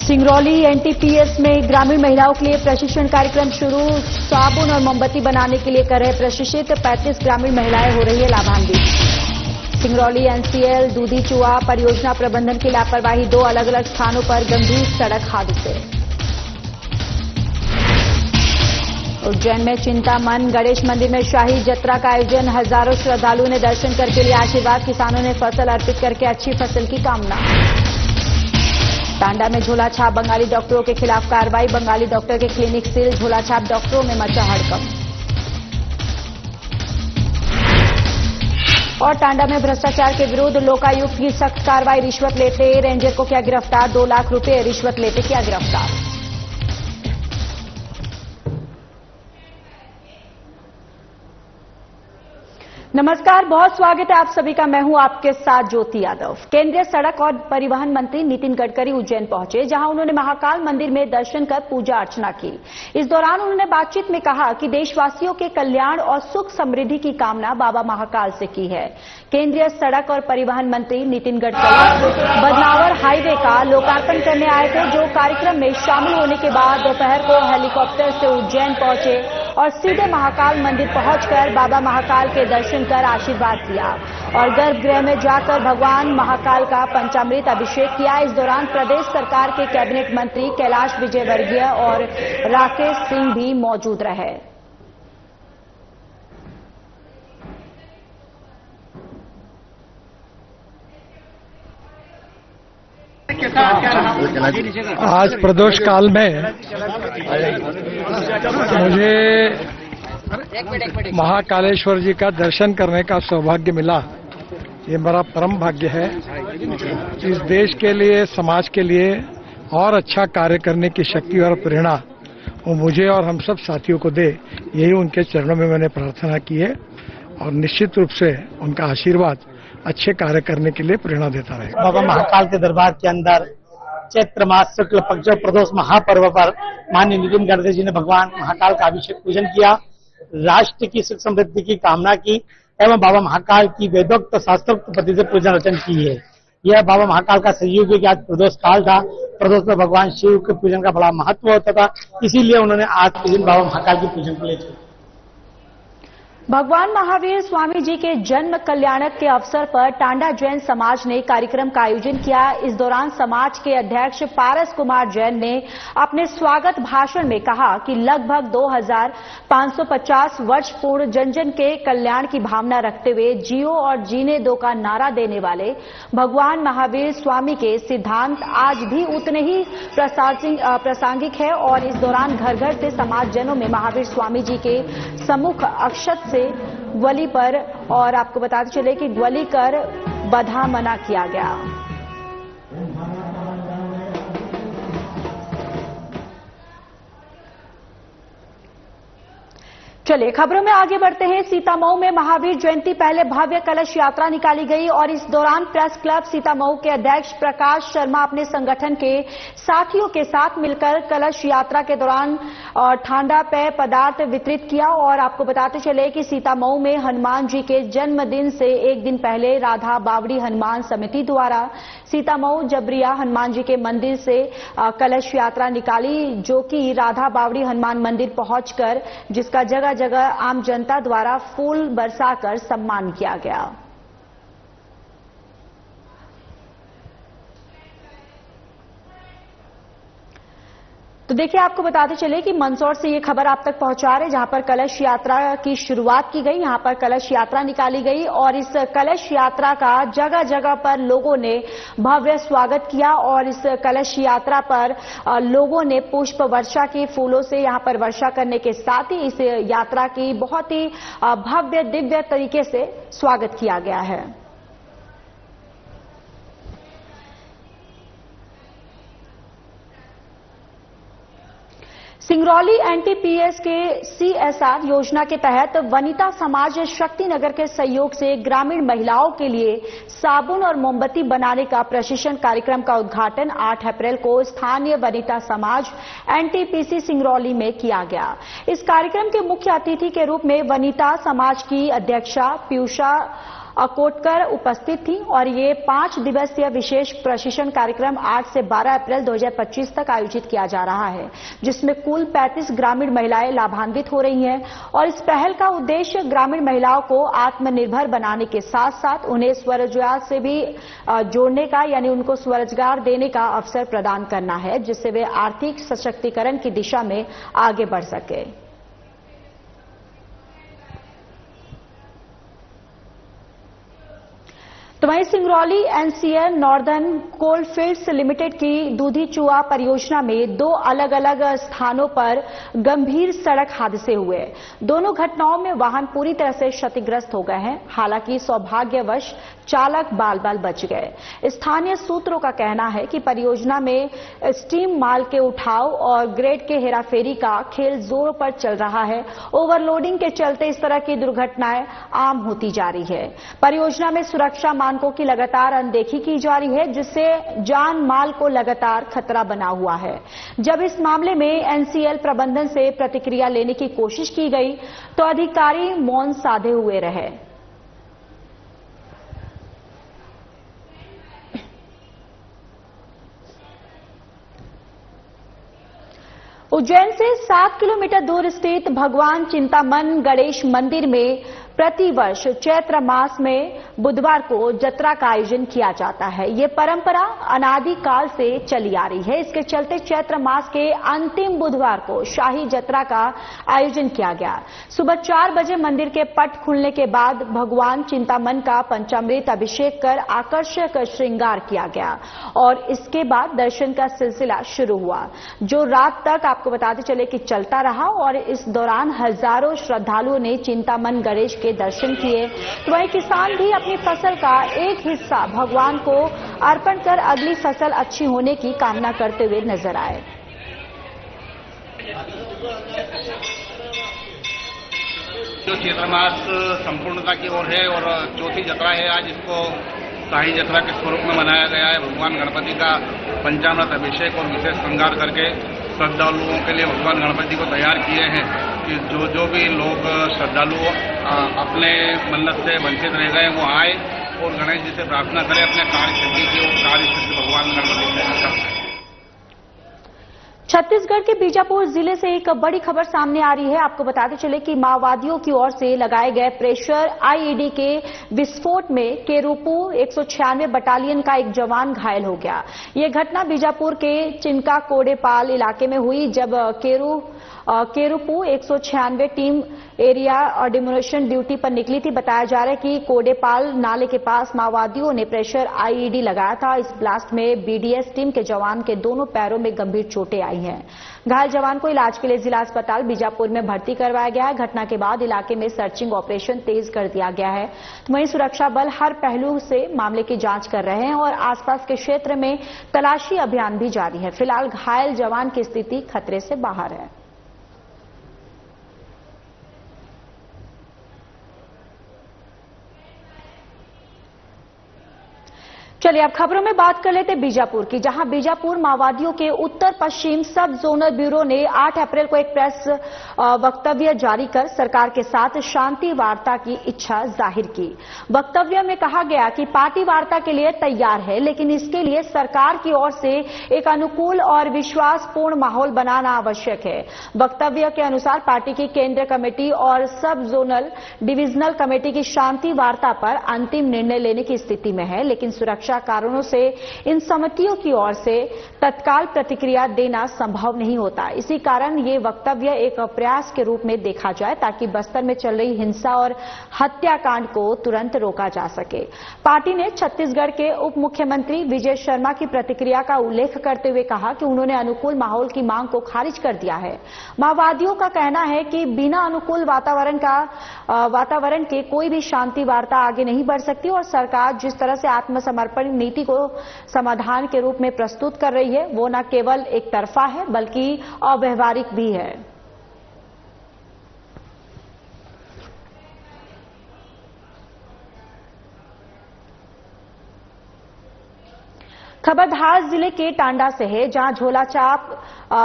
Singrauli NTPS में ग्रामीण महिलाओं के लिए प्रशिक्षण कार्यक्रम शुरू। साबुन और मोमबत्ती बनाने के लिए कर रहे प्रशिक्षित 35 ग्रामीण महिलाएं हो रही है लाभान्वित। सिंगरौली एनसीएल दूधी चुआ परियोजना प्रबंधन की लापरवाही, 2 अलग अलग स्थानों पर गंभीर सड़क हादसे। उज्जैन में चिंतामन गणेश मंदिर में शाही जत्रा का आयोजन, हजारों श्रद्धालुओं ने दर्शन करके लिए आशीर्वाद, किसानों ने फसल अर्पित करके अच्छी फसल की कामना। टांडा में झोलाछाप बंगाली डॉक्टरों के खिलाफ कार्रवाई, बंगाली डॉक्टर के क्लिनिक सील, झोलाछाप डॉक्टरों में मचा हड़कंप। और टांडा में भ्रष्टाचार के विरुद्ध लोकायुक्त की सख्त कार्रवाई, रिश्वत लेते रेंजर को किया गिरफ्तार, 2 लाख रुपए रिश्वत लेते किया गिरफ्तार। नमस्कार, बहुत स्वागत है आप सभी का। मैं हूं आपके साथ ज्योति यादव। केंद्रीय सड़क और परिवहन मंत्री नितिन गडकरी उज्जैन पहुंचे, जहां उन्होंने महाकाल मंदिर में दर्शन कर पूजा अर्चना की। इस दौरान उन्होंने बातचीत में कहा कि देशवासियों के कल्याण और सुख समृद्धि की कामना बाबा महाकाल से की है। केंद्रीय सड़क और परिवहन मंत्री नितिन गडकरी बदनावर हाईवे का लोकार्पण करने आए थे, जो कार्यक्रम में शामिल होने के बाद दोपहर को हेलीकॉप्टर से उज्जैन पहुंचे और सीधे महाकाल मंदिर पहुंचकर बाबा महाकाल के दर्शन कर आशीर्वाद दिया और गर्भगृह में जाकर भगवान महाकाल का पंचामृत अभिषेक किया। इस दौरान प्रदेश सरकार के कैबिनेट मंत्री कैलाश विजयवर्गीय और राकेश सिंह भी मौजूद रहे। आज प्रदोष काल में मुझे महाकालेश्वर जी का दर्शन करने का सौभाग्य मिला। ये मेरा परम भाग्य है। इस देश के लिए, समाज के लिए और अच्छा कार्य करने की शक्ति और प्रेरणा वो मुझे और हम सब साथियों को दे, यही उनके चरणों में मैंने प्रार्थना की है और निश्चित रूप से उनका आशीर्वाद अच्छे कार्य करने के लिए प्रेरणा देता रहेगा। बाबा महाकाल के दरबार के अंदर चैत्र मास शुक्ल पक्ष प्रदोष महापर्व पर माननीय नितिन गडकरी जी ने भगवान महाकाल का अभिषेक पूजन किया, राष्ट्र की सुख समृद्धि की कामना की एवं बाबा महाकाल की वेदोक्त शास्त्रोक्त पद्धति से पूजन अर्चन की है। यह बाबा महाकाल का सहयोग है कि आज प्रदोष काल था। प्रदोष में भगवान शिव के पूजन का बड़ा महत्व होता था, इसीलिए उन्होंने आज के दिन बाबा महाकाल की पूजन के लिए चुना। भगवान महावीर स्वामी जी के जन्म कल्याणक के अवसर पर टांडा जैन समाज ने कार्यक्रम का आयोजन किया। इस दौरान समाज के अध्यक्ष पारस कुमार जैन ने अपने स्वागत भाषण में कहा कि लगभग 2550 वर्ष पूर्ण जन जन के कल्याण की भावना रखते हुए जियो और जीने दो का नारा देने वाले भगवान महावीर स्वामी के सिद्धांत आज भी उतने ही प्रासंगिक है और इस दौरान घर घर से समाजजनों में महावीर स्वामी जी के सम्मुख अक्षत से ग्वली पर और आपको बताते चले कि ग्वली कर बधा मना किया गया। चलिए खबरों में आगे बढ़ते हैं। सीतामऊ में महावीर जयंती पहले भव्य कलश यात्रा निकाली गई और इस दौरान प्रेस क्लब सीतामऊ के अध्यक्ष प्रकाश शर्मा अपने संगठन के साथियों के साथ मिलकर कलश यात्रा के दौरान ठंडा पेय पदार्थ वितरित किया। और आपको बताते चले कि सीतामऊ में हनुमान जी के जन्मदिन से एक दिन पहले राधा बावड़ी हनुमान समिति द्वारा सीतामऊ जबरिया हनुमान जी के मंदिर से कलश यात्रा निकाली, जो कि राधा बावड़ी हनुमान मंदिर पहुंचकर जिसका जगह जगह आम जनता द्वारा फूल बरसाकर सम्मान किया गया। तो देखिए, आपको बताते चले कि मंदसौर से ये खबर आप तक पहुंचा रहे, जहां पर कलश यात्रा की शुरुआत की गई। यहां पर कलश यात्रा निकाली गई और इस कलश यात्रा का जगह जगह पर लोगों ने भव्य स्वागत किया और इस कलश यात्रा पर लोगों ने पुष्प वर्षा की, फूलों से यहां पर वर्षा करने के साथ ही इस यात्रा की बहुत ही भव्य दिव्य तरीके से स्वागत किया गया है। सिंगरौली एनटीपीएस के सीएसआर योजना के तहत वनिता समाज शक्तिनगर के सहयोग से ग्रामीण महिलाओं के लिए साबुन और मोमबत्ती बनाने का प्रशिक्षण कार्यक्रम का उद्घाटन 8 अप्रैल को स्थानीय वनिता समाज एनटीपीसी सिंगरौली में किया गया। इस कार्यक्रम के मुख्य अतिथि के रूप में वनिता समाज की अध्यक्षा पीयूषा कोटकर उपस्थित थी और ये 5 दिवसीय विशेष प्रशिक्षण कार्यक्रम 8 से 12 अप्रैल 2025 तक आयोजित किया जा रहा है, जिसमें कुल 35 ग्रामीण महिलाएं लाभान्वित हो रही हैं। और इस पहल का उद्देश्य ग्रामीण महिलाओं को आत्मनिर्भर बनाने के साथ साथ उन्हें स्वरोजगार से भी जोड़ने का, यानी उनको स्वरोजगार देने का अवसर प्रदान करना है, जिससे वे आर्थिक सशक्तिकरण की दिशा में आगे बढ़ सके। तो वहीं Singrauli NCL northern coalfields limited की दूधी चुआ परियोजना में 2 अलग अलग स्थानों पर गंभीर सड़क हादसे हुए। दोनों घटनाओं में वाहन पूरी तरह से क्षतिग्रस्त हो गए हैं। हालांकि सौभाग्यवश चालक बाल बाल बच गए। स्थानीय सूत्रों का कहना है कि परियोजना में स्टीम माल के उठाव और ग्रेड के हेराफेरी का खेल जोरों पर चल रहा है। ओवरलोडिंग के चलते इस तरह की दुर्घटनाएं आम होती जा रही है। परियोजना में सुरक्षा मानकों की लगातार अनदेखी की जा रही है, जिससे जान माल को लगातार खतरा बना हुआ है। जब इस मामले में एनसीएल प्रबंधन से प्रतिक्रिया लेने की कोशिश की गई तो अधिकारी मौन साधे हुए रहे। उज्जैन से 7 किलोमीटर दूर स्थित भगवान चिंतामन गणेश मंदिर में प्रतिवर्ष चैत्र मास में बुधवार को जत्रा का आयोजन किया जाता है। ये परंपरा अनादिकाल से चली आ रही है। इसके चलते चैत्र मास के अंतिम बुधवार को शाही जत्रा का आयोजन किया गया। सुबह 4 बजे मंदिर के पट खुलने के बाद भगवान चिंतामन का पंचामृत अभिषेक कर आकर्षक श्रृंगार किया गया और इसके बाद दर्शन का सिलसिला शुरू हुआ, जो रात तक आपको बताते चले कि चलता रहा। और इस दौरान हजारों श्रद्धालुओं ने चिंतामन गणेश के दर्शन किए। तो वहीं किसान भी अपनी फसल का एक हिस्सा भगवान को अर्पण कर अगली फसल अच्छी होने की कामना करते हुए नजर आए। जो चैत्र मास संपूर्णता की ओर है और चौथी जत्रा है, आज इसको शाही जत्रा के स्वरूप में मनाया गया है। भगवान गणपति का पंचामृत अभिषेक और विशेष श्रृंगार करके श्रद्धालुओं के लिए भगवान गणपति को तैयार किए हैं कि जो भी लोग श्रद्धालु अपने मन्नत से वंचित रह गए वो आए और गणेश जी से प्रार्थना करें अपने कार्य सिद्धि की, और कार्य सिद्धि भगवान गणपति से करते हैं। छत्तीसगढ़ के बीजापुर जिले से एक बड़ी खबर सामने आ रही है। आपको बताते चले कि माओवादियों की ओर से लगाए गए प्रेशर आईईडी के विस्फोट में केरूपू 196 बटालियन का एक जवान घायल हो गया। यह घटना बीजापुर के चिनका कोडेपाल इलाके में हुई, जब केरूपू 196 टीम एरिया और डिमोलिशन ड्यूटी पर निकली थी। बताया जा रहा है कि कोडेपाल नाले के पास माओवादियों ने प्रेशर आईईडी लगाया था। इस ब्लास्ट में बीडीएस टीम के जवान के दोनों पैरों में गंभीर चोटें आई हैं। घायल जवान को इलाज के लिए जिला अस्पताल बीजापुर में भर्ती करवाया गया है। घटना के बाद इलाके में सर्चिंग ऑपरेशन तेज कर दिया गया है। वहीं सुरक्षा बल हर पहलू से मामले की जांच कर रहे हैं और आसपास के क्षेत्र में तलाशी अभियान भी जारी है। फिलहाल घायल जवान की स्थिति खतरे से बाहर है। चलिए अब खबरों में बात कर लेते बीजापुर की, जहां बीजापुर माओवादियों के उत्तर पश्चिम सब जोनल ब्यूरो ने 8 अप्रैल को एक प्रेस वक्तव्य जारी कर सरकार के साथ शांति वार्ता की इच्छा जाहिर की। वक्तव्य में कहा गया कि पार्टी वार्ता के लिए तैयार है, लेकिन इसके लिए सरकार की ओर से एक अनुकूल और विश्वासपूर्ण माहौल बनाना आवश्यक है। वक्तव्य के अनुसार पार्टी की केंद्रीय कमेटी और सब जोनल डिविजनल कमेटी की शांति वार्ता पर अंतिम निर्णय लेने की स्थिति में है, लेकिन सुरक्षा कारणों से इन समितियों की ओर से तत्काल प्रतिक्रिया देना संभव नहीं होता। इसी कारण ये वक्तव्य एक प्रयास के रूप में देखा जाए ताकि बस्तर में चल रही हिंसा और हत्याकांड को तुरंत रोका जा सके। पार्टी ने छत्तीसगढ़ के उप मुख्यमंत्री विजय शर्मा की प्रतिक्रिया का उल्लेख करते हुए कहा कि उन्होंने अनुकूल माहौल की मांग को खारिज कर दिया है। माओवादियों का कहना है कि बिना अनुकूल वातावरण के कोई भी शांति वार्ता आगे नहीं बढ़ सकती और सरकार जिस तरह से आत्मसमर्पण नीति को समाधान के रूप में प्रस्तुत कर रही है वो न केवल एक तरफा है बल्कि अव्यवहारिक भी है। खबर धार जिले के टांडा से है, जहां झोलाछाप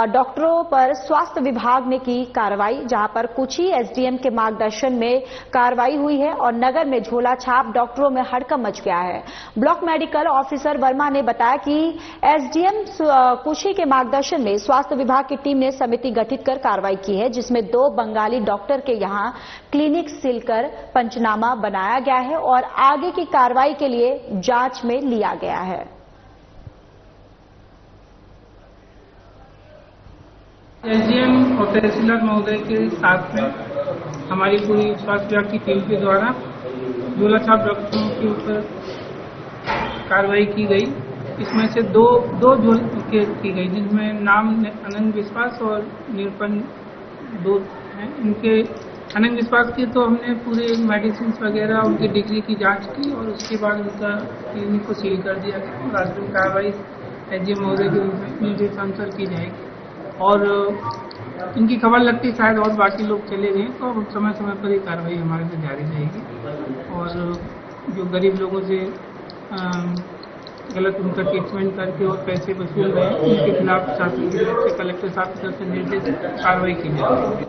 डॉक्टरों पर स्वास्थ्य विभाग ने की कार्रवाई, जहां पर कुछ ही एसडीएम के मार्गदर्शन में कार्रवाई हुई है और नगर में झोलाछाप डॉक्टरों में हड़कंप मच गया है। ब्लॉक मेडिकल ऑफिसर वर्मा ने बताया कि एसडीएम कुछी के मार्गदर्शन में स्वास्थ्य विभाग की टीम ने समिति गठित कर कार्रवाई की है, जिसमें 2 बंगाली डॉक्टर के यहां क्लिनिक सीलकर पंचनामा बनाया गया है और आगे की कार्रवाई के लिए जांच में लिया गया है। एसडीएम और तहसीलदार महोदय के साथ में हमारी पूरी स्वास्थ्य विभाग की टीम के द्वारा झोलाछाप डॉक्टरों के ऊपर कार्रवाई की गई। इसमें से दो झोल की गई, जिनमें नाम अनंत विश्वास और निरपन 2 हैं। इनके अनंत विश्वास की तो हमने पूरे मेडिसिन वगैरह उनकी डिग्री की जांच की और उसके बाद उनका क्लिनिक को सील कर दिया गया और आज की कार्रवाई एसडीएम महोदय के निर्देशानुसार की जाएगी। और इनकी खबर लगती शायद और बाकी लोग चले गए तो समय समय पर ही कार्रवाई हमारे से जारी रहेगी और जो गरीब लोगों से गलत उनका ट्रीटमेंट करके और पैसे वसूल रहे हैं उनके खिलाफ शासन कलेक्टर साहब की तरफ से निर्देश कार्रवाई की जाएगी।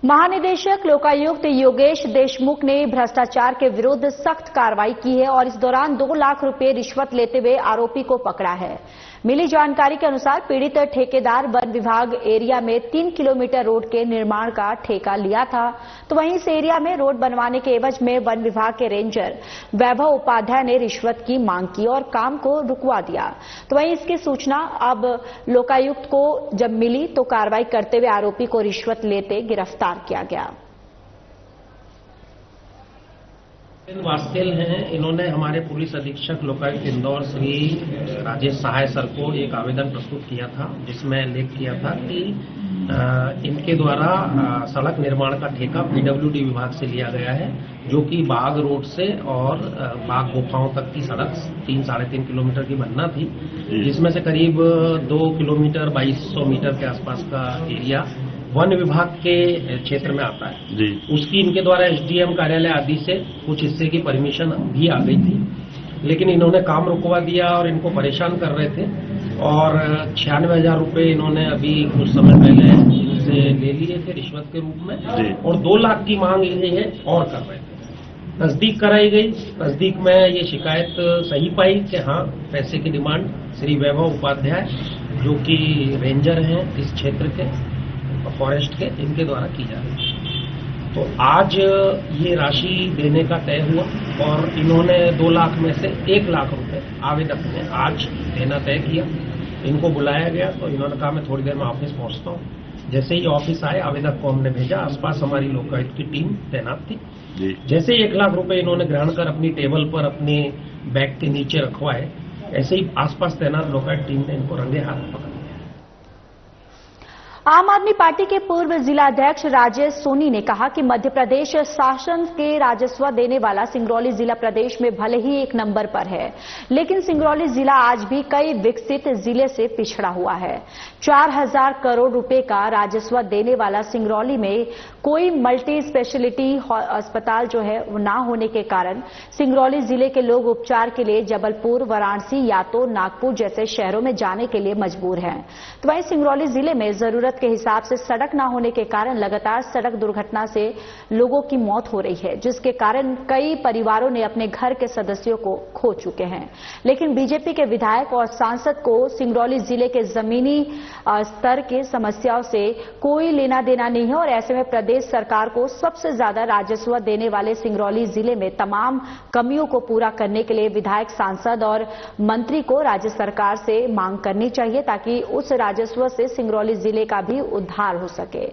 महानिदेशक लोकायुक्त योगेश देशमुख ने भ्रष्टाचार के विरुद्ध सख्त कार्रवाई की है और इस दौरान 2 लाख रुपए रिश्वत लेते हुए आरोपी को पकड़ा है। मिली जानकारी के अनुसार पीड़ित ठेकेदार वन विभाग एरिया में 3 किलोमीटर रोड के निर्माण का ठेका लिया था, तो वहीं इस एरिया में रोड बनवाने के एवज में वन विभाग के रेंजर वैभव उपाध्याय ने रिश्वत की मांग की और काम को रुकवा दिया। तो वहीं इसकी सूचना अब लोकायुक्त को जब मिली तो कार्रवाई करते हुए आरोपी को रिश्वत लेते गिरफ्तार किया गया। वास्तेल हैं, इन्होंने हमारे पुलिस अधीक्षक लोकायुक्त इंदौर श्री राजेश सहाय सर को एक आवेदन प्रस्तुत किया था, जिसमें उल्लेख किया था कि इनके द्वारा सड़क निर्माण का ठेका पीडब्ल्यूडी विभाग से लिया गया है, जो कि बाग रोड से और बाग गुफाओं तक की सड़क 3-3.5 किलोमीटर की बनना थी, जिसमें से करीब 2 किलोमीटर 2200 मीटर के आसपास का एरिया वन विभाग के क्षेत्र में आता है जी। उसकी इनके द्वारा एसडीएम कार्यालय आदि से कुछ हिस्से की परमिशन भी आ गई थी, लेकिन इन्होंने काम रुकवा दिया और इनको परेशान कर रहे थे और 96,000 रुपये इन्होंने अभी कुछ समय पहले इनसे ले लिए थे रिश्वत के रूप में जी। और 2 लाख की मांग ये और कर रहे थे। तस्दीक कराई गई, तस्दीक में ये शिकायत सही पाई कि हाँ पैसे की डिमांड श्री वैभव उपाध्याय जो कि रेंजर हैं इस क्षेत्र के फॉरेस्ट के, इनके द्वारा की जा रही है। तो आज ये राशि देने का तय हुआ और इन्होंने 2 लाख में से 1 लाख रुपए आवेदक ने आज देना तय किया। इनको बुलाया गया तो इन्होंने कहा मैं थोड़ी देर में ऑफिस पहुंचता हूं। जैसे ही ऑफिस आए आवेदक को हमने भेजा, आसपास हमारी लोकायुक्त की टीम तैनात थी। जैसे ही 1 लाख रुपए इन्होंने ग्रहण कर अपनी टेबल पर अपने बैग के नीचे रखवाए, ऐसे ही आसपास तैनात लोकायुक्त टीम ने इनको रंगे हाथ पकड़ा। आम आदमी पार्टी के पूर्व जिला अध्यक्ष राजेश सोनी ने कहा कि मध्य प्रदेश शासन के राजस्व देने वाला सिंगरौली जिला प्रदेश में भले ही 1 नंबर पर है, लेकिन सिंगरौली जिला आज भी कई विकसित जिले से पिछड़ा हुआ है। 4000 करोड़ रुपए का राजस्व देने वाला सिंगरौली में कोई मल्टी स्पेशलिटी अस्पताल जो है वो ना होने के कारण सिंगरौली जिले के लोग उपचार के लिए जबलपुर, वाराणसी या तो नागपुर जैसे शहरों में जाने के लिए मजबूर हैं। तो वहीं सिंगरौली जिले में जरूरत के हिसाब से सड़क न होने के कारण लगातार सड़क दुर्घटना से लोगों की मौत हो रही है, जिसके कारण कई परिवारों ने अपने घर के सदस्यों को खो चुके हैं। लेकिन बीजेपी के विधायक और सांसद को सिंगरौली जिले के जमीनी स्तर की समस्याओं से कोई लेना देना नहीं है और ऐसे में प्रदेश सरकार को सबसे ज्यादा राजस्व देने वाले सिंगरौली जिले में तमाम कमियों को पूरा करने के लिए विधायक, सांसद और मंत्री को राज्य सरकार से मांग करनी चाहिए, ताकि उस राजस्व से सिंगरौली जिले का भी उद्धार हो सके।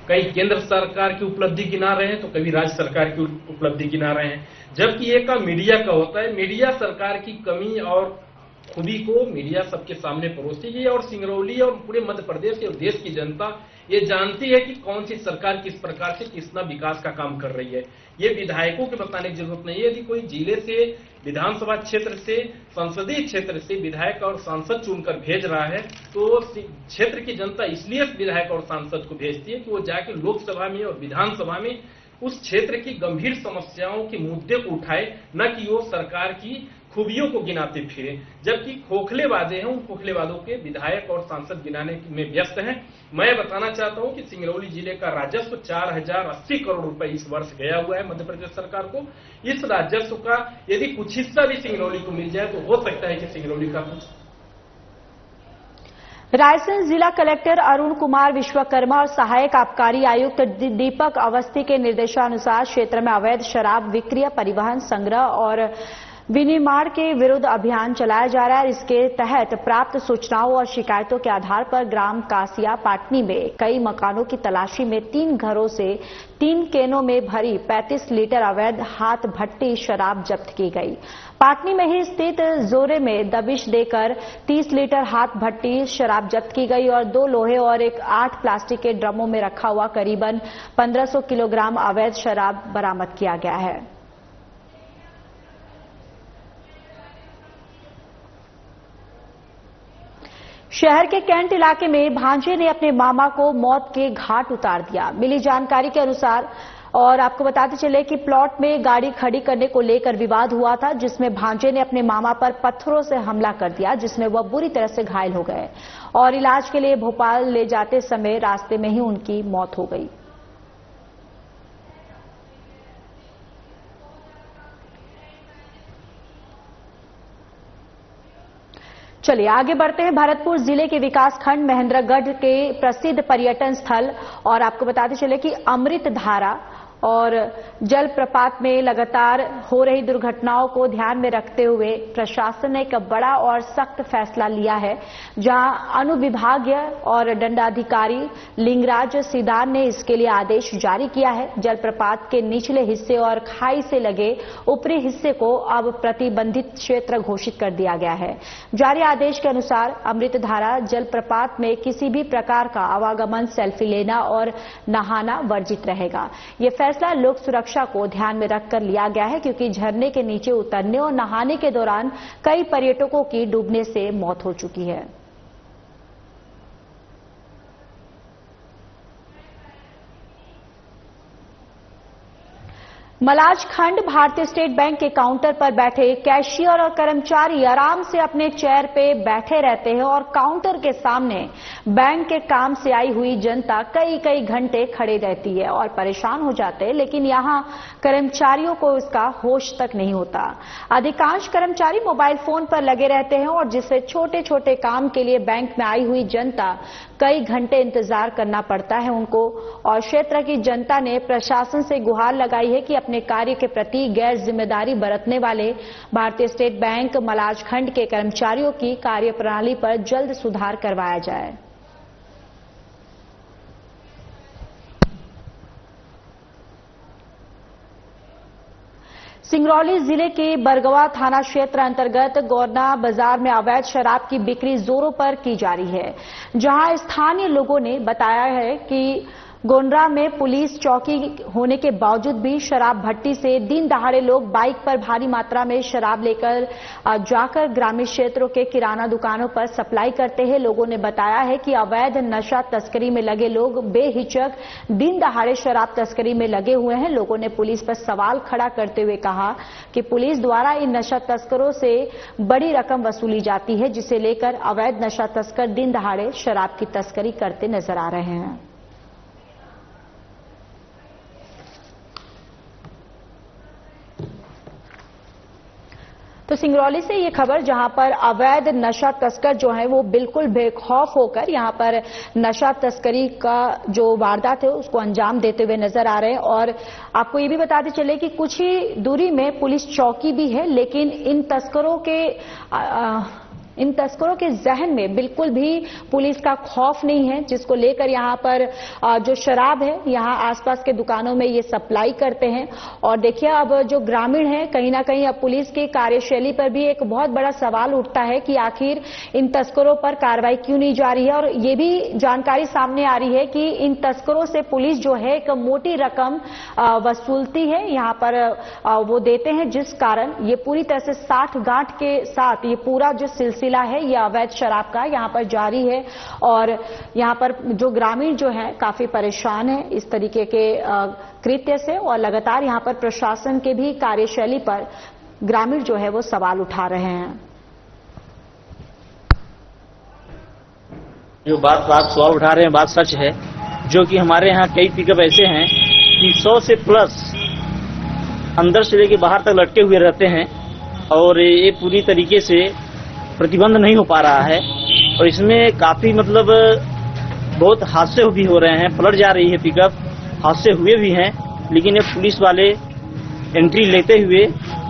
कई केंद्र सरकार की उपलब्धि गिना रहे हैं तो कभी राज्य सरकार की उपलब्धि गिना रहे हैं, जबकि ये काम मीडिया का होता है। मीडिया सरकार की कमी और खुदी को मीडिया सबके सामने परोसती है और सिंगरौली और पूरे मध्य प्रदेश और देश की जनता ये जानती है कि कौन सी सरकार किस प्रकार से कितना विकास का काम कर रही है। ये विधायकों के बताने की जरूरत नहीं है। यदि कोई जिले से, विधानसभा क्षेत्र से, संसदीय क्षेत्र से विधायक और सांसद चुनकर भेज रहा है तो क्षेत्र की जनता इसलिए विधायक और सांसद को भेजती है कि वो जाके लोकसभा में और विधानसभा में उस क्षेत्र की गंभीर समस्याओं के मुद्दे को उठाए, न कि वो सरकार की खूबियों को गिनाते फिरे, जबकि खोखले वादे हैं, उन खोखले वादों के विधायक और सांसद गिनाने में व्यस्त हैं। मैं बताना चाहता हूं कि सिंगरौली जिले का राजस्व 4080 करोड़ रुपए इस वर्ष गया हुआ है मध्य प्रदेश सरकार को। इस राजस्व का यदि कुछ हिस्सा भी सिंगरौली को मिल जाए तो हो सकता है कि सिंगरौली का कुछ। रायसेन जिला कलेक्टर अरुण कुमार विश्वकर्मा और सहायक आबकारी आयुक्त दीपक अवस्थी के निर्देशानुसार क्षेत्र में अवैध शराब विक्रय, परिवहन, संग्रह और विनिर्माण के विरुद्ध अभियान चलाया जा रहा है। इसके तहत प्राप्त सूचनाओं और शिकायतों के आधार पर ग्राम कासिया पाटनी में कई मकानों की तलाशी में 3 घरों से 3 कैनों में भरी 35 लीटर अवैध हाथ भट्टी शराब जब्त की गई। पाटनी में ही स्थित जोरे में दबिश देकर 30 लीटर हाथ भट्टी शराब जब्त की गई और 2 लोहे और 8 प्लास्टिक के ड्रमों में रखा हुआ करीबन 1500 किलोग्राम अवैध शराब बरामद किया गया है। शहर के कैंट इलाके में भांजे ने अपने मामा को मौत के घाट उतार दिया। मिली जानकारी के अनुसार और आपको बताते चले कि प्लॉट में गाड़ी खड़ी करने को लेकर विवाद हुआ था, जिसमें भांजे ने अपने मामा पर पत्थरों से हमला कर दिया, जिसमें वह बुरी तरह से घायल हो गए और इलाज के लिए भोपाल ले जाते समय रास्ते में ही उनकी मौत हो गई। चलिए आगे बढ़ते हैं। भरतपुर जिले के विकासखंड महेंद्रगढ़ के प्रसिद्ध पर्यटन स्थल और आपको बताते चले कि अमृत धारा और जलप्रपात में लगातार हो रही दुर्घटनाओं को ध्यान में रखते हुए प्रशासन ने एक बड़ा और सख्त फैसला लिया है, जहां अनुविभागीय और दंडाधिकारी लिंगराज सीदान ने इसके लिए आदेश जारी किया है। जलप्रपात के निचले हिस्से और खाई से लगे ऊपरी हिस्से को अब प्रतिबंधित क्षेत्र घोषित कर दिया गया है। जारी आदेश के अनुसार अमृतधारा जलप्रपात में किसी भी प्रकार का आवागमन, सेल्फी लेना और नहाना वर्जित रहेगा। ये फैसला लोक सुरक्षा को ध्यान में रखकर लिया गया है, क्योंकि झरने के नीचे उतरने और नहाने के दौरान कई पर्यटकों की डूबने से मौत हो चुकी है। मलाजखंड भारतीय स्टेट बैंक के काउंटर पर बैठे कैशियर और कर्मचारी आराम से अपने चेयर पे बैठे रहते हैं और काउंटर के सामने बैंक के काम से आई हुई जनता कई घंटे खड़े रहती है और परेशान हो जाते हैं, लेकिन यहां कर्मचारियों को इसका होश तक नहीं होता। अधिकांश कर्मचारी मोबाइल फोन पर लगे रहते हैं और जिससे छोटे छोटे काम के लिए बैंक में आई हुई जनता कई घंटे इंतजार करना पड़ता है उनको। और क्षेत्र की जनता ने प्रशासन से गुहार लगाई है कि अपने कार्य के प्रति गैर जिम्मेदारी बरतने वाले भारतीय स्टेट बैंक मलाजखंड के कर्मचारियों की कार्यप्रणाली पर जल्द सुधार करवाया जाए। सिंगरौली जिले के बरगवा थाना क्षेत्र अंतर्गत गोरना बाजार में अवैध शराब की बिक्री जोरों पर की जा रही है, जहां स्थानीय लोगों ने बताया है कि गोंडरा में पुलिस चौकी होने के बावजूद भी शराब भट्टी से दिन दहाड़े लोग बाइक पर भारी मात्रा में शराब लेकर जाकर ग्रामीण क्षेत्रों के किराना दुकानों पर सप्लाई करते हैं। लोगों ने बताया है कि अवैध नशा तस्करी में लगे लोग बेहिचक दिन दहाड़े शराब तस्करी में लगे हुए हैं। लोगों ने पुलिस पर सवाल खड़ा करते हुए कहा कि पुलिस द्वारा इन नशा तस्करों से बड़ी रकम वसूली जाती है, जिसे लेकर अवैध नशा तस्कर दिन दहाड़े शराब की तस्करी करते नजर आ रहे हैं। तो सिंगरौली से ये खबर, जहां पर अवैध नशा तस्कर जो है वो बिल्कुल बेखौफ होकर यहां पर नशा तस्करी का जो वारदात है उसको अंजाम देते हुए नजर आ रहे हैं। और आपको ये भी बताते चले कि कुछ ही दूरी में पुलिस चौकी भी है, लेकिन इन तस्करों के जहन में बिल्कुल भी पुलिस का खौफ नहीं है, जिसको लेकर यहां पर जो शराब है यहां आसपास के दुकानों में ये सप्लाई करते हैं। और देखिए अब जो ग्रामीण है, कहीं ना कहीं अब पुलिस की कार्यशैली पर भी एक बहुत बड़ा सवाल उठता है कि आखिर इन तस्करों पर कार्रवाई क्यों नहीं जा रही है। और ये भी जानकारी सामने आ रही है कि इन तस्करों से पुलिस जो है एक मोटी रकम वसूलती है, यहां पर वो देते हैं, जिस कारण ये पूरी तरह से साठ गांठ के साथ ये पूरा जो सिलसिला सिलसिला है ये अवैध शराब का यहाँ पर जारी है और यहाँ पर जो ग्रामीण जो है काफी परेशान है इस तरीके के कृत्य से और लगातार यहाँ पर प्रशासन के भी कार्यशैली पर ग्रामीण जो है वो सवाल उठा रहे हैं। जो बात सवाल उठा रहे हैं बात सच है, जो कि हमारे यहाँ कई पिकअप ऐसे हैं कि 100 से प्लस अंदर से लेके बाहर तक लटके हुए रहते हैं और ये पूरी तरीके से प्रतिबंध नहीं हो पा रहा है और इसमें काफी मतलब बहुत हादसे भी हो रहे हैं, पलट जा रही है पिकअप, हादसे हुए भी हैं, लेकिन ये पुलिस वाले एंट्री लेते हुए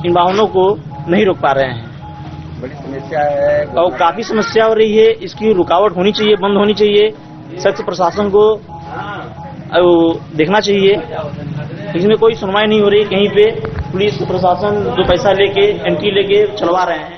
इन वाहनों को नहीं रोक पा रहे हैं। बड़ी समस्या है और काफी समस्या हो रही है, इसकी रुकावट होनी चाहिए, बंद होनी चाहिए, सख्त प्रशासन को देखना चाहिए। इसमें कोई सुनवाई नहीं हो रही, कहीं पे पुलिस प्रशासन जो पैसा लेके एंट्री लेके चलवा रहे हैं।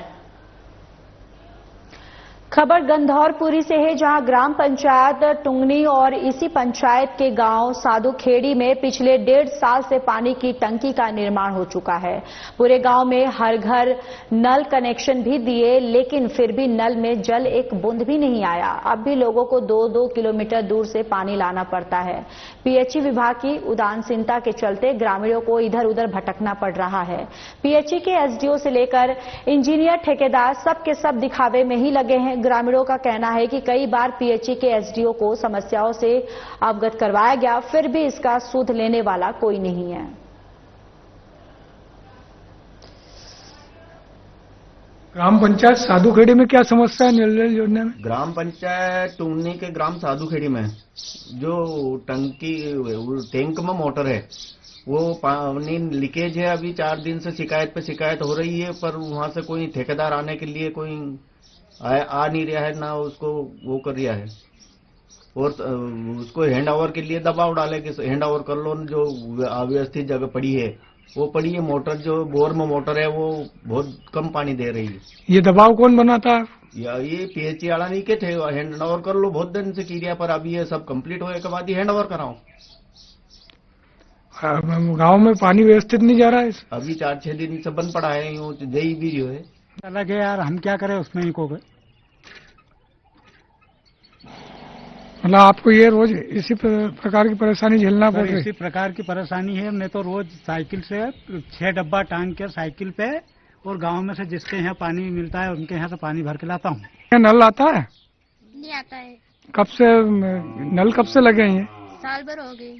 खबर गंधौरपुरी से है जहां ग्राम पंचायत टुंगनी और इसी पंचायत के गांव साधुखेड़ी में पिछले 1.5 साल से पानी की टंकी का निर्माण हो चुका है। पूरे गांव में हर घर नल कनेक्शन भी दिए लेकिन फिर भी नल में जल एक बूंद भी नहीं आया। अब भी लोगों को 2-2 किलोमीटर दूर से पानी लाना पड़ता है। पीएचई विभाग की उदासीनता के चलते ग्रामीणों को इधर उधर भटकना पड़ रहा है। पीएचई के एसडीओ से लेकर इंजीनियर ठेकेदार सबके सब दिखावे में ही लगे हैं। ग्रामीणों का कहना है कि कई बार पीएचई के एसडीओ को समस्याओं से अवगत करवाया गया, फिर भी इसका सुध लेने वाला कोई नहीं है। ग्राम पंचायत साधुखेड़ी में क्या समस्या है नल जल योजना में? ग्राम पंचायत टुंगनी के ग्राम साधुखेड़ी में जो टैंक में मोटर है वो पानी लीकेज है। अभी 4 दिन से शिकायत पे शिकायत हो रही है, पर वहां से कोई ठेकेदार आने के लिए कोई आ नहीं रहा है, ना उसको वो कर रहा है और उसको हैंड ओवर के लिए दबाव डाले कि हैंड ओवर कर लो। जो अव्यवस्थित जगह पड़ी है वो पड़ी है, मोटर जो बोर में मोटर है वो बहुत कम पानी दे रही है। ये दबाव कौन बनाता है? ये पीएचई वाला नहीं के थे, हैंड ओवर कर लो, बहुत दिन से किया, पर अभी ये सब कंप्लीट होने के बाद ही हैंड ओवर कराओ। गांव में पानी व्यवस्थित नहीं जा रहा है। अभी 4-6 दिन से बंद पड़ा है, यूँ दे ही भी जो है अलग है यार, हम क्या करें उसमें ही को। मतलब आपको ये रोज इसी प्रकार की परेशानी झेलना पड़ रही है? इसी प्रकार की परेशानी है। मैं तो रोज साइकिल से 6 डब्बा टांग के साइकिल पे और गांव में से जिसके यहाँ पानी मिलता है उनके यहाँ से पानी भर के लाता हूँ। नल आता है? नहीं आता है। कब से नल कब से लगे हैं? साल भर हो गए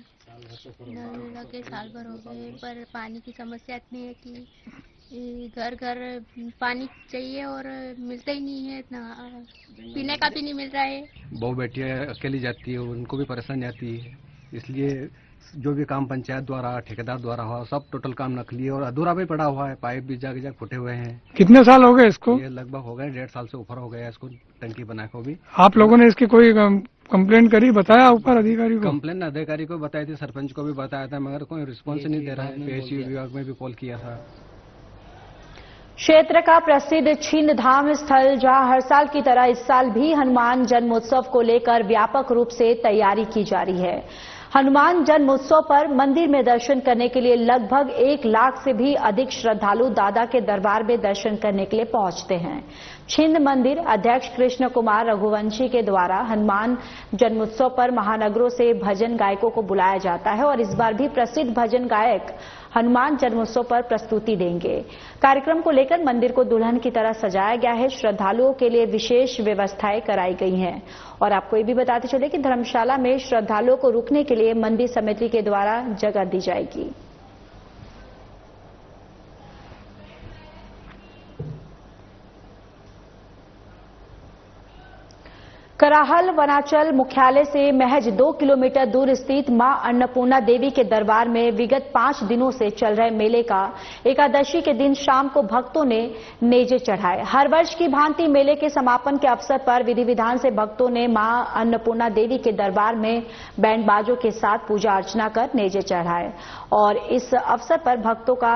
नल लगे, साल भर हो गए, पर पानी की समस्या इतनी है कि घर घर पानी चाहिए और मिलता ही नहीं है, इतना पीने का भी नहीं मिल रहा है। बहु बेटियां अकेली जाती है, उनको भी परेशानी आती है, इसलिए जो भी काम पंचायत द्वारा ठेकेदार द्वारा हुआ सब टोटल काम नकली है और अधूरा भी पड़ा हुआ है। पाइप भी जाके फूटे हुए हैं। कितने साल हो गए इसको? ये लगभग हो गए 1.5 साल से ऊपर हो गया इसको टंकी बनाए को भी। आप लोगों ने इसकी कोई कंप्लेंट करी, बताया ऊपर अधिकारी को? कंप्लेंट अधिकारी को बताई थी, सरपंच को भी बताया था, मगर कोई रिस्पॉन्स नहीं दे रहा है। पीएचई विभाग में भी कॉल किया था। क्षेत्र का प्रसिद्ध छिन्न धाम स्थल जहां हर साल की तरह इस साल भी हनुमान जन्मोत्सव को लेकर व्यापक रूप से तैयारी की जा रही है। हनुमान जन्मोत्सव पर मंदिर में दर्शन करने के लिए लगभग 1 लाख से भी अधिक श्रद्धालु दादा के दरबार में दर्शन करने के लिए पहुंचते हैं। छिंद मंदिर अध्यक्ष कृष्ण कुमार रघुवंशी के द्वारा हनुमान जन्मोत्सव पर महानगरों से भजन गायकों को बुलाया जाता है और इस बार भी प्रसिद्ध भजन गायक हनुमान जन्मोत्सव पर प्रस्तुति देंगे। कार्यक्रम को लेकर मंदिर को दुल्हन की तरह सजाया गया है। श्रद्धालुओं के लिए विशेष व्यवस्थाएं कराई गई हैं और आपको ये भी बताते चले कि धर्मशाला में श्रद्धालुओं को रुकने के लिए मंदिर समिति के द्वारा जगह दी जाएगी। कराहल वनांचल मुख्यालय से महज 2 किलोमीटर दूर स्थित मां अन्नपूर्णा देवी के दरबार में विगत 5 दिनों से चल रहे मेले का एकादशी के दिन शाम को भक्तों ने नेजे चढ़ाए। हर वर्ष की भांति मेले के समापन के अवसर पर विधि विधान से भक्तों ने मां अन्नपूर्णा देवी के दरबार में बैंड बाजों के साथ पूजा अर्चना कर नेजे चढ़ाए और इस अवसर पर भक्तों का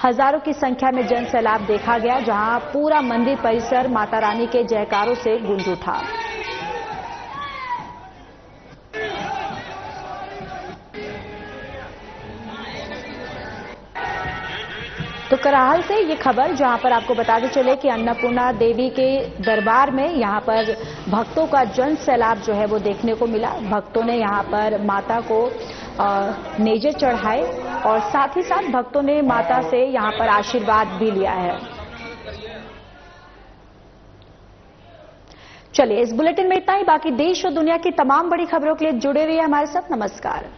हजारों की संख्या में जन सैलाब देखा गया, जहां पूरा मंदिर परिसर माता रानी के जयकारों से गूंज उठा। तो कुकराहल से ये खबर, जहां पर आपको बताते चले कि अन्नपूर्णा देवी के दरबार में यहां पर भक्तों का जन सैलाब जो है वो देखने को मिला। भक्तों ने यहां पर माता को नेजे चढ़ाए और साथ ही साथ भक्तों ने माता से यहां पर आशीर्वाद भी लिया है। चलिए, इस बुलेटिन में इतना ही। बाकी देश और दुनिया की तमाम बड़ी खबरों के लिए जुड़े रहिए हमारे साथ। नमस्कार।